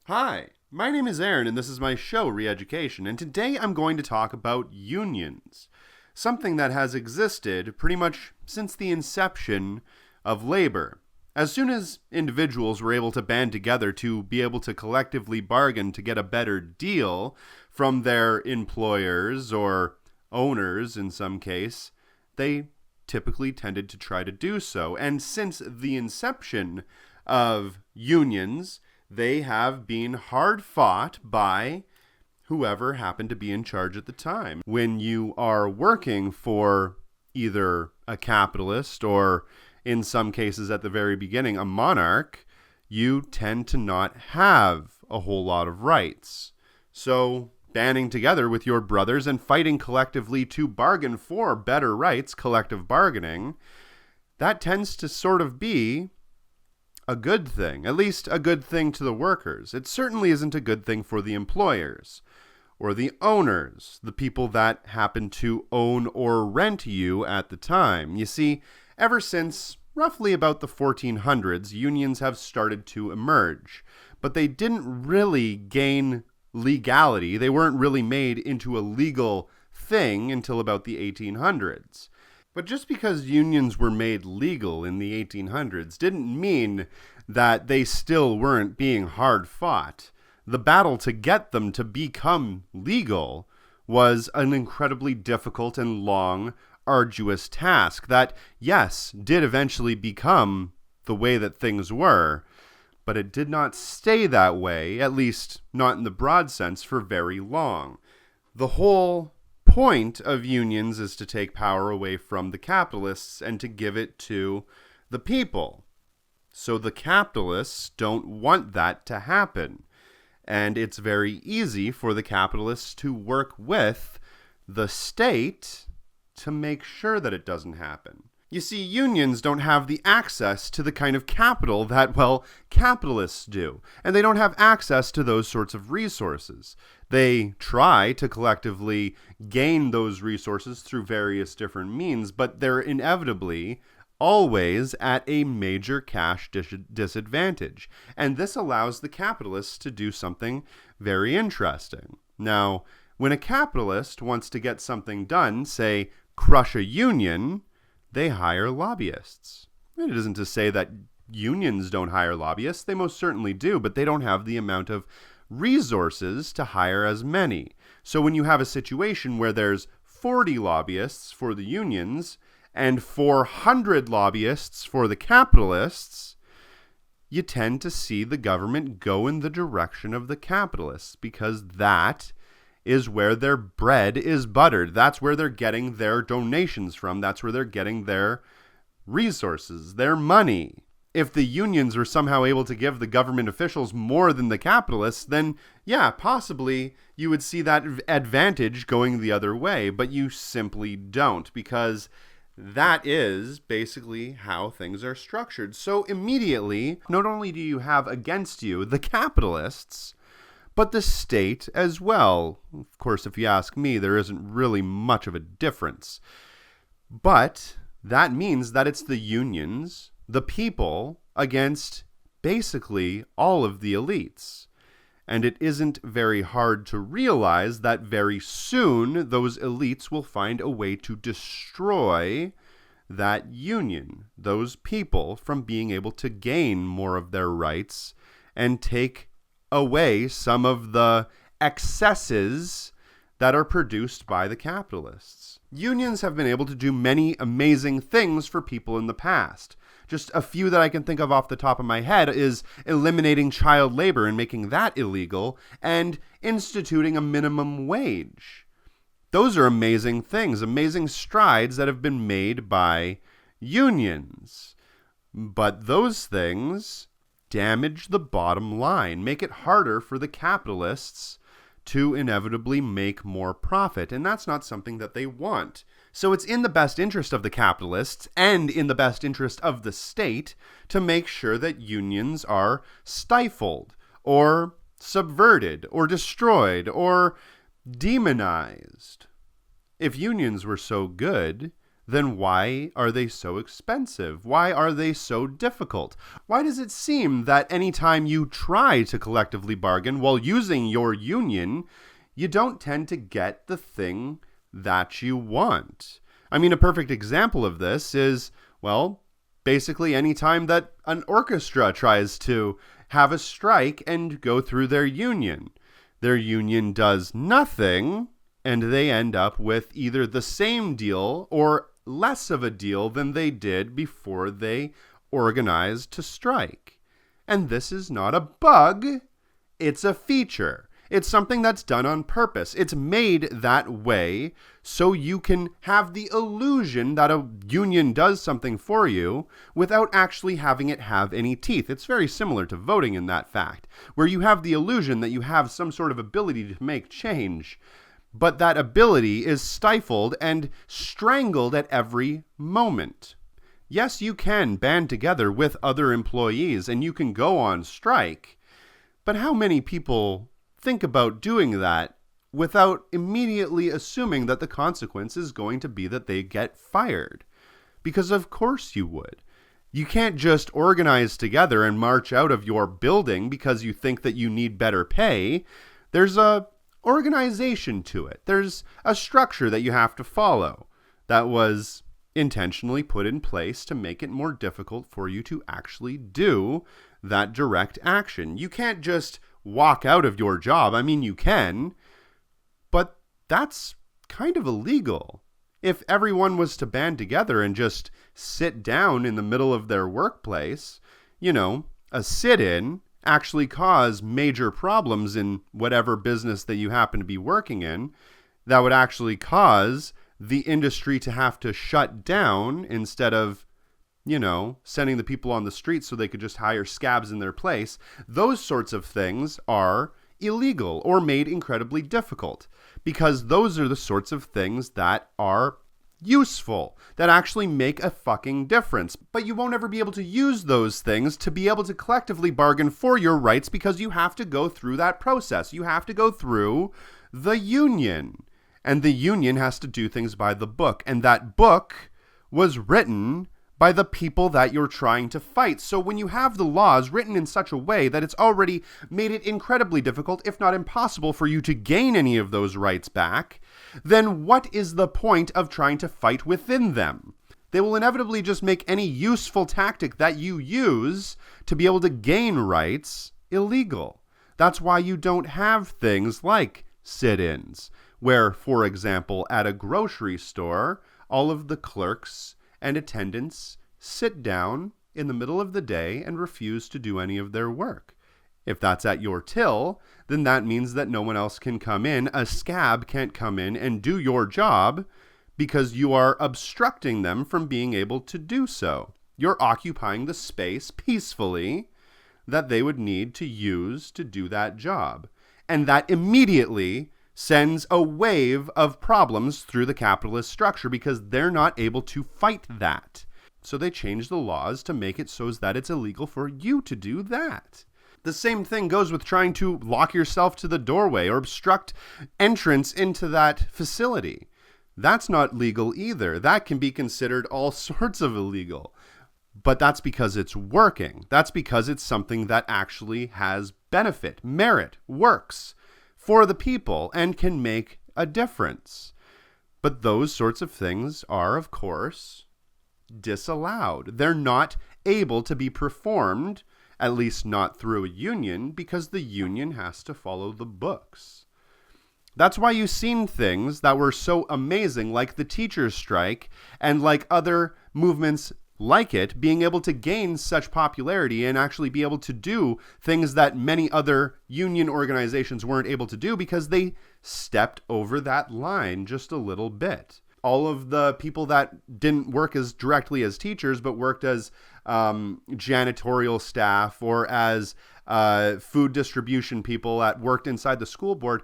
Hi, my name is Aaron and this is my show, Re-Education, and today I'm going to talk about unions. Something that has existed pretty much since the inception of labor. As soon as individuals were able to band together to be able to collectively bargain to get a better deal from their employers or owners in some case, they typically tended to try to do so. And since the inception of unions, they have been hard fought by whoever happened to be in charge at the time. When you are working for either a capitalist or, in some cases at the very beginning, a monarch, you tend to not have a whole lot of rights. So banding together with your brothers and fighting collectively to bargain for better rights, collective bargaining, that tends to sort of be a good thing, at least a good thing to the workers. It certainly isn't a good thing for the employers or the owners, the people that happen to own or rent you at the time. You see, ever since roughly about the 1400s, unions have started to emerge, but they didn't really gain legality. They weren't really made into a legal thing until about the 1800s. But just because unions were made legal in the 1800s didn't mean that they still weren't being hard fought. The battle to get them to become legal was an incredibly difficult and long, arduous task that, yes, did eventually become the way that things were, but it did not stay that way, at least not in the broad sense, for very long. The whole point of unions is to take power away from the capitalists and to give it to the people. So the capitalists don't want that to happen. And it's very easy for the capitalists to work with the state to make sure that it doesn't happen. You see, unions don't have the access to the kind of capital that, well, capitalists do. And they don't have access to those sorts of resources. They try to collectively gain those resources through various different means, but they're inevitably always at a major cash disadvantage. And this allows the capitalists to do something very interesting. Now, when a capitalist wants to get something done, say, crush a union, they hire lobbyists. It isn't to say that unions don't hire lobbyists. They most certainly do, but they don't have the amount of resources to hire as many. So when you have a situation where there's 40 lobbyists for the unions and 400 lobbyists for the capitalists, you tend to see the government go in the direction of the capitalists because that is where their bread is buttered. That's where they're getting their donations from. That's where they're getting their resources, their money. If the unions were somehow able to give the government officials more than the capitalists, then yeah, possibly you would see that advantage going the other way, but you simply don't because that is basically how things are structured. So immediately, not only do you have against you the capitalists, but the state as well. Of course, if you ask me, there isn't really much of a difference. But that means that it's the unions, the people, against basically all of the elites. And it isn't very hard to realize that very soon those elites will find a way to destroy that union, those people, from being able to gain more of their rights and take away some of the excesses that are produced by the capitalists. Unions have been able to do many amazing things for people in the past. Just a few that I can think of off the top of my head is eliminating child labor and making that illegal, and instituting a minimum wage. Those are amazing things, amazing strides that have been made by unions. But those things damage the bottom line, make it harder for the capitalists to inevitably make more profit, and that's not something that they want. So it's in the best interest of the capitalists and in the best interest of the state to make sure that unions are stifled or subverted or destroyed or demonized. If unions were so good, then why are they so expensive? Why are they so difficult? Why does it seem that anytime you try to collectively bargain while using your union, you don't tend to get the thing that you want? I mean, a perfect example of this is, well, basically any time that an orchestra tries to have a strike and go through their union does nothing, and they end up with either the same deal or less of a deal than they did before they organized to strike. And this is not a bug, it's a feature. It's something that's done on purpose. It's made that way so you can have the illusion that a union does something for you without actually having it have any teeth. It's very similar to voting in that fact, where you have the illusion that you have some sort of ability to make change, but that ability is stifled and strangled at every moment. Yes, you can band together with other employees and you can go on strike, but how many people think about doing that without immediately assuming that the consequence is going to be that they get fired? Because of course you would. You can't just organize together and march out of your building because you think that you need better pay. There's a organization to it. There's a structure that you have to follow that was intentionally put in place to make it more difficult for you to actually do that direct action. You can't just walk out of your job. I mean, you can, but that's kind of illegal. If everyone was to band together and just sit down in the middle of their workplace, a sit-in actually cause major problems in whatever business that you happen to be working in, that would actually cause the industry to have to shut down instead of sending the people on the street so they could just hire scabs in their place. Those sorts of things are illegal or made incredibly difficult because those are the sorts of things that are useful, that actually make a fucking difference. But you won't ever be able to use those things to be able to collectively bargain for your rights because you have to go through that process. You have to go through the union. And the union has to do things by the book. And that book was written by the people that you're trying to fight. So when you have the laws written in such a way that it's already made it incredibly difficult, if not impossible, for you to gain any of those rights back, then what is the point of trying to fight within them? They will inevitably just make any useful tactic that you use to be able to gain rights illegal. That's why you don't have things like sit-ins, where, for example, at a grocery store, all of the clerks and attendants sit down in the middle of the day and refuse to do any of their work. If that's at your till, then that means that no one else can come in. A scab can't come in and do your job because you are obstructing them from being able to do so. You're occupying the space peacefully that they would need to use to do that job. And that immediately sends a wave of problems through the capitalist structure because they're not able to fight that. So they change the laws to make it so that it's illegal for you to do that. The same thing goes with trying to lock yourself to the doorway or obstruct entrance into that facility. That's not legal either. That can be considered all sorts of illegal. But that's because it's working. That's because it's something that actually has benefit, merit, works for the people and can make a difference. But those sorts of things are, of course, disallowed. They're not able to be performed, at least not through a union, because the union has to follow the books. That's why you've seen things that were so amazing, like the teachers' strike and like other movements like it, being able to gain such popularity and actually be able to do things that many other union organizations weren't able to do because they stepped over that line just a little bit. All of the people that didn't work as directly as teachers but worked as janitorial staff or as food distribution people that worked inside the school board,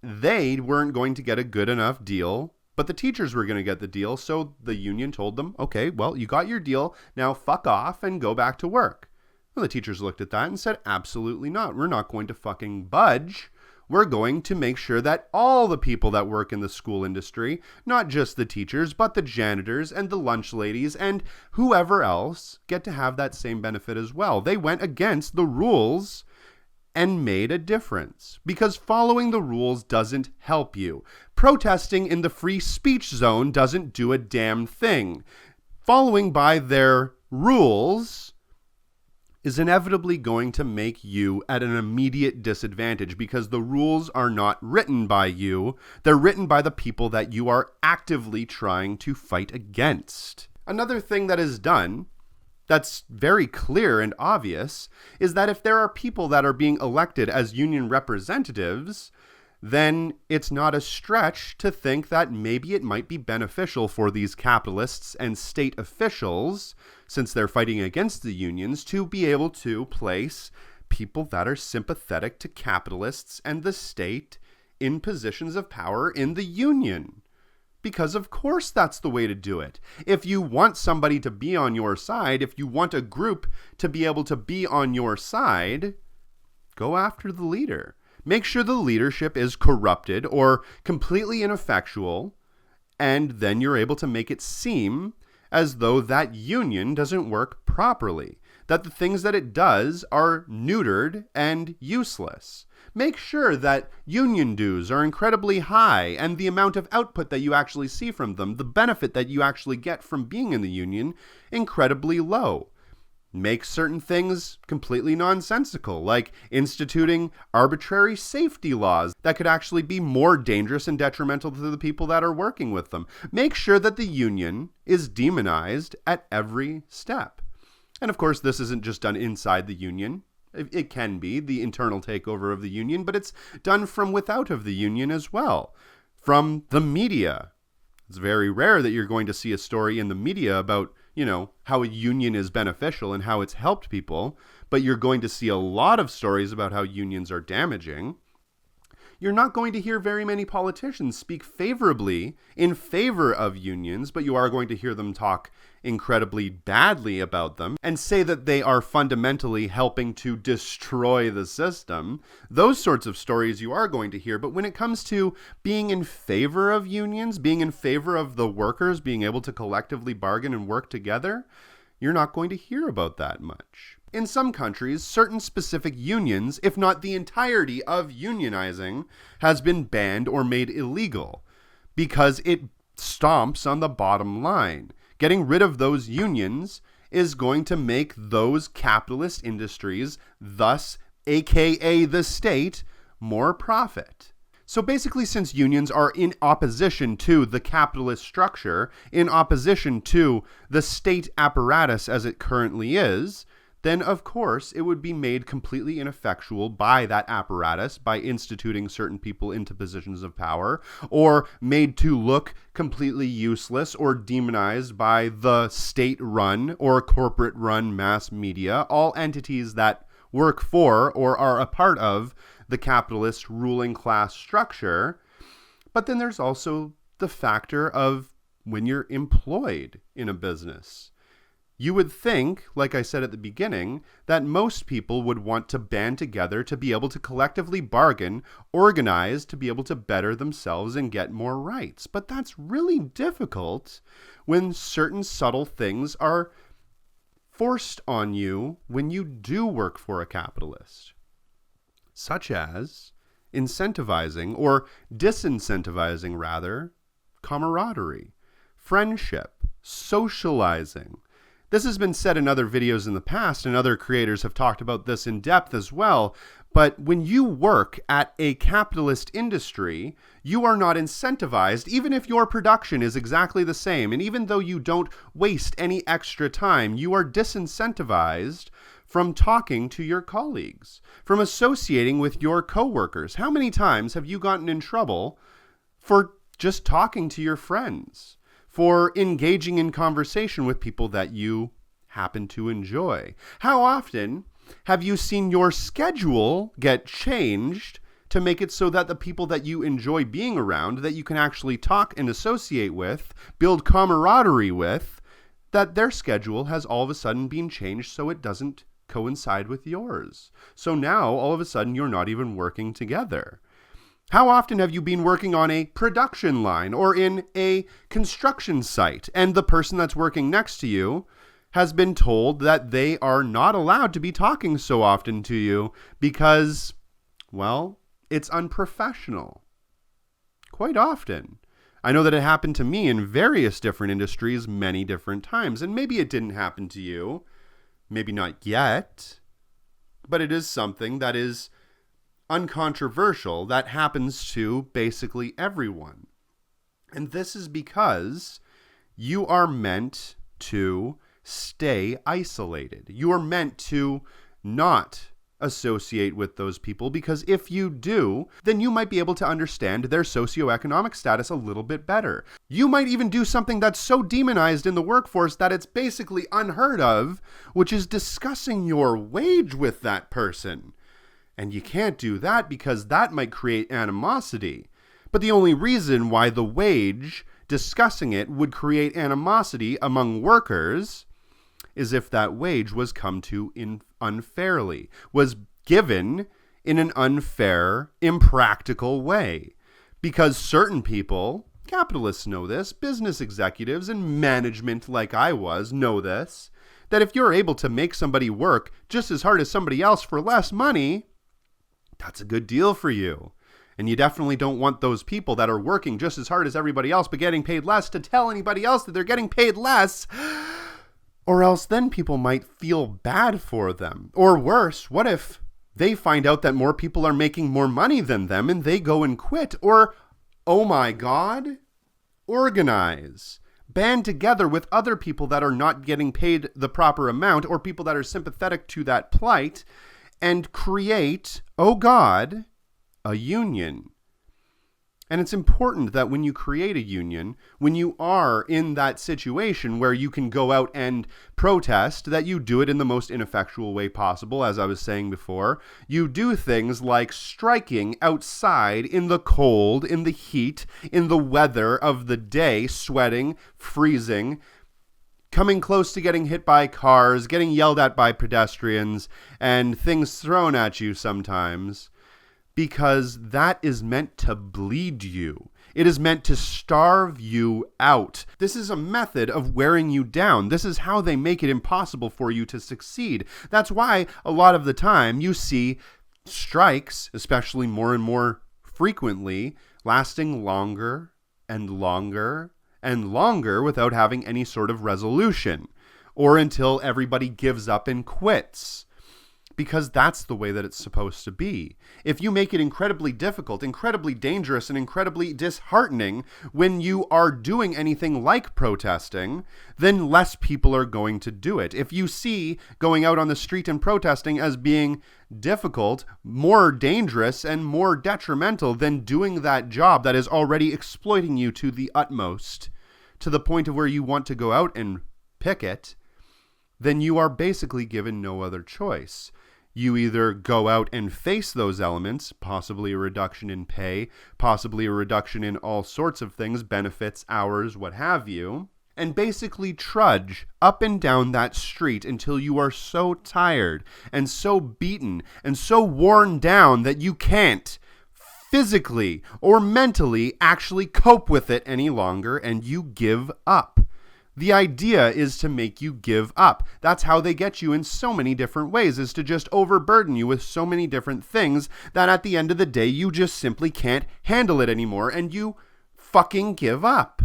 they weren't going to get a good enough deal. But the teachers were going to get the deal, so the union told them, okay, well, you got your deal, now fuck off and go back to work. Well, the teachers looked at that and said, absolutely not. We're not going to fucking budge we're going to make sure that all the people that work in the school industry, not just the teachers, but the janitors and the lunch ladies and whoever else, get to have that same benefit as well. They went against the rules and made a difference, because following the rules doesn't help you. Protesting in the free speech zone doesn't do a damn thing. Following by their rules is inevitably going to make you at an immediate disadvantage, because the rules are not written by you. They're written by the people that you are actively trying to fight against. Another thing that is done that's very clear and obvious is that if there are people that are being elected as union representatives, then it's not a stretch to think that maybe it might be beneficial for these capitalists and state officials, since they're fighting against the unions, to be able to place people that are sympathetic to capitalists and the state in positions of power in the union. Because of course that's the way to do it. If you want somebody to be on your side, if you want a group to be able to be on your side, go after the leader. Make sure the leadership is corrupted or completely ineffectual, and then you're able to make it seem as though that union doesn't work properly, that the things that it does are neutered and useless. Make sure that union dues are incredibly high and the amount of output that you actually see from them, the benefit that you actually get from being in the union, incredibly low. Make certain things completely nonsensical, like instituting arbitrary safety laws that could actually be more dangerous and detrimental to the people that are working with them. Make sure that the union is demonized at every step. And of course, this isn't just done inside the union. It can be the internal takeover of the union, but it's done from without of the union as well. From the media. It's very rare that you're going to see a story in the media about, how a union is beneficial and how it's helped people, but you're going to see a lot of stories about how unions are damaging. You're not going to hear very many politicians speak favorably in favor of unions, but you are going to hear them talk incredibly badly about them and say that they are fundamentally helping to destroy the system. Those sorts of stories you are going to hear, but when it comes to being in favor of unions, being in favor of the workers being able to collectively bargain and work together, you're not going to hear about that much. In some countries, certain specific unions, if not the entirety of unionizing, has been banned or made illegal because it stomps on the bottom line. Getting rid of those unions is going to make those capitalist industries, thus aka the state, more profit. So basically, since unions are in opposition to the capitalist structure, in opposition to the state apparatus as it currently is, then of course it would be made completely ineffectual by that apparatus by instituting certain people into positions of power, or made to look completely useless or demonized by the state-run or corporate-run mass media, all entities that work for or are a part of the capitalist ruling class structure. But then there's also the factor of when you're employed in a business. You would think, like I said at the beginning, that most people would want to band together to be able to collectively bargain, organize to be able to better themselves and get more rights. But that's really difficult when certain subtle things are forced on you when you do work for a capitalist, such as incentivizing or disincentivizing, rather, camaraderie, friendship, socializing. This has been said in other videos in the past, and other creators have talked about this in depth as well, but when you work at a capitalist industry, you are not incentivized, even if your production is exactly the same, and even though you don't waste any extra time, you are disincentivized from talking to your colleagues, from associating with your coworkers. How many times have you gotten in trouble for just talking to your friends, for engaging in conversation with people that you happen to enjoy? How often have you seen your schedule get changed to make it so that the people that you enjoy being around, that you can actually talk and associate with, build camaraderie with, that their schedule has all of a sudden been changed so it doesn't coincide with yours? So now, all of a sudden, you're not even working together. How often have you been working on a production line or in a construction site, and the person that's working next to you has been told that they are not allowed to be talking so often to you because, well, it's unprofessional? Quite often. I know that it happened to me in various different industries many different times, and maybe it didn't happen to you, maybe not yet, but it is something that is uncontroversial that happens to basically everyone. And this is because you are meant to stay isolated. You are meant to not associate with those people, because if you do, then you might be able to understand their socioeconomic status a little bit better. You might even do something that's so demonized in the workforce that it's basically unheard of, which is discussing your wage with that person. And you can't do that because that might create animosity. But the only reason why the wage, discussing it, would create animosity among workers is if that wage was come to unfairly, was given in an unfair, impractical way. Because certain people, capitalists know this, business executives and management like I was know this, that if you're able to make somebody work just as hard as somebody else for less money, that's a good deal for you. And you definitely don't want those people that are working just as hard as everybody else but getting paid less to tell anybody else that they're getting paid less, or else then people might feel bad for them. Or worse, what if they find out that more people are making more money than them and they go and quit? Or, oh my God, organize. Band together with other people that are not getting paid the proper amount, or people that are sympathetic to that plight, and create, oh God, a union. And it's important that when you create a union, when you are in that situation where you can go out and protest, that you do it in the most ineffectual way possible. As I was saying before, you do things like striking outside in the cold, in the heat, in the weather of the day, sweating, freezing, coming close to getting hit by cars, getting yelled at by pedestrians, and things thrown at you sometimes, because that is meant to bleed you. It is meant to starve you out. This is a method of wearing you down. This is how they make it impossible for you to succeed. That's why a lot of the time you see strikes, especially more and more frequently, lasting longer and longer and longer without having any sort of resolution, or until everybody gives up and quits. Because that's the way that it's supposed to be. If you make it incredibly difficult, incredibly dangerous, and incredibly disheartening when you are doing anything like protesting, then less people are going to do it. If you see going out on the street and protesting as being difficult, more dangerous, and more detrimental than doing that job that is already exploiting you to the utmost, to the point of where you want to go out and picket, then you are basically given no other choice. You either go out and face those elements, possibly a reduction in pay, possibly a reduction in all sorts of things, benefits, hours, what have you, and basically trudge up and down that street until you are so tired and so beaten and so worn down that you can't physically or mentally actually cope with it any longer, and you give up. The idea is to make you give up. That's how they get you in so many different ways, is to just overburden you with so many different things that at the end of the day, you just simply can't handle it anymore, and you fucking give up.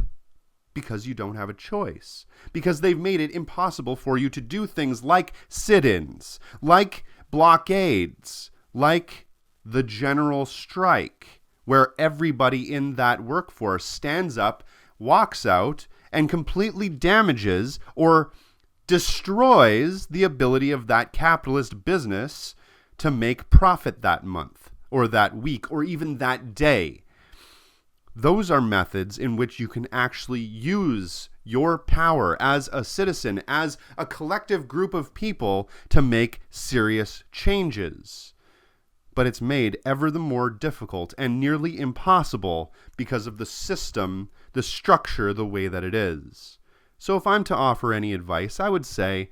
Because you don't have a choice. Because they've made it impossible for you to do things like sit-ins, like blockades, like the general strike, where everybody in that workforce stands up, walks out, and completely damages or destroys the ability of that capitalist business to make profit that month, or that week, or even that day. Those are methods in which you can actually use your power as a citizen, as a collective group of people, to make serious changes. But it's made ever the more difficult and nearly impossible because of the system, the structure, the way that it is. So if I'm to offer any advice, I would say,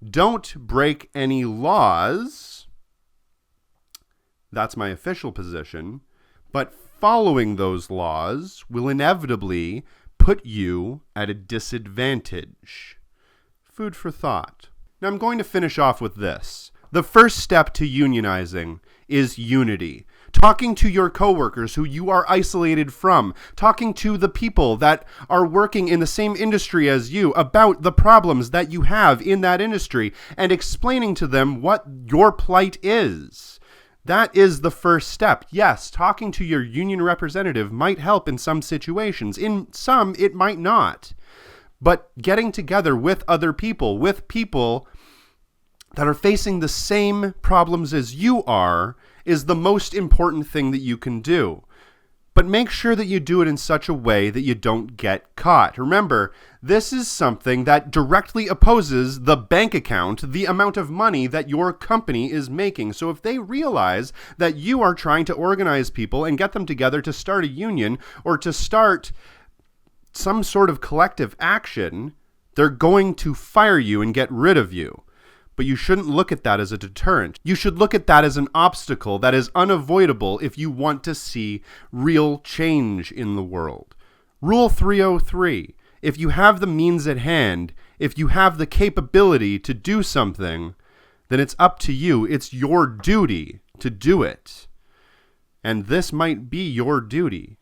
don't break any laws. That's my official position. But following those laws will inevitably put you at a disadvantage. Food for thought. Now I'm going to finish off with this. The first step to unionizing is unity. Talking to your coworkers who you are isolated from. Talking to the people that are working in the same industry as you about the problems that you have in that industry and explaining to them what your plight is. That is the first step. Yes, talking to your union representative might help in some situations. In some, it might not. But getting together with other people, with people that are facing the same problems as you are, is the most important thing that you can do. But make sure that you do it in such a way that you don't get caught. Remember, this is something that directly opposes the bank account, the amount of money that your company is making. So if they realize that you are trying to organize people and get them together to start a union or to start some sort of collective action, they're going to fire you and get rid of you. But you shouldn't look at that as a deterrent. You should look at that as an obstacle that is unavoidable if you want to see real change in the world. Rule 303. If you have the means at hand, if you have the capability to do something, then it's up to you. It's your duty to do it. And this might be your duty.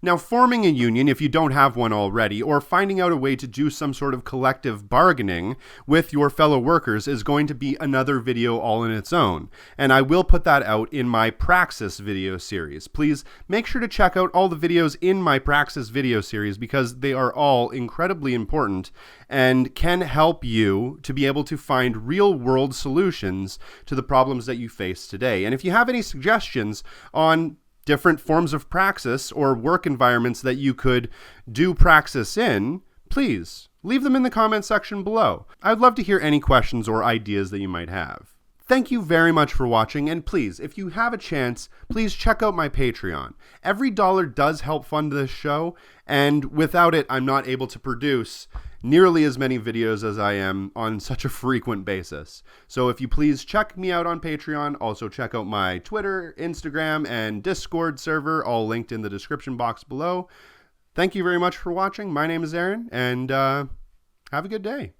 Now, forming a union, if you don't have one already, or finding out a way to do some sort of collective bargaining with your fellow workers is going to be another video all in its own. And I will put that out in my Praxis video series. Please make sure to check out all the videos in my Praxis video series because they are all incredibly important and can help you to be able to find real-world solutions to the problems that you face today. And if you have any suggestions on different forms of praxis or work environments that you could do praxis in, please leave them in the comment section below. I'd love to hear any questions or ideas that you might have. Thank you very much for watching, and please, if you have a chance, please check out my Patreon. Every dollar does help fund this show, and without it, I'm not able to produce nearly as many videos as I am on such a frequent basis. So if you please check me out on Patreon, also check out my Twitter, Instagram, and Discord server, all linked in the description box below. Thank you very much for watching. My name is Aaron, and have a good day.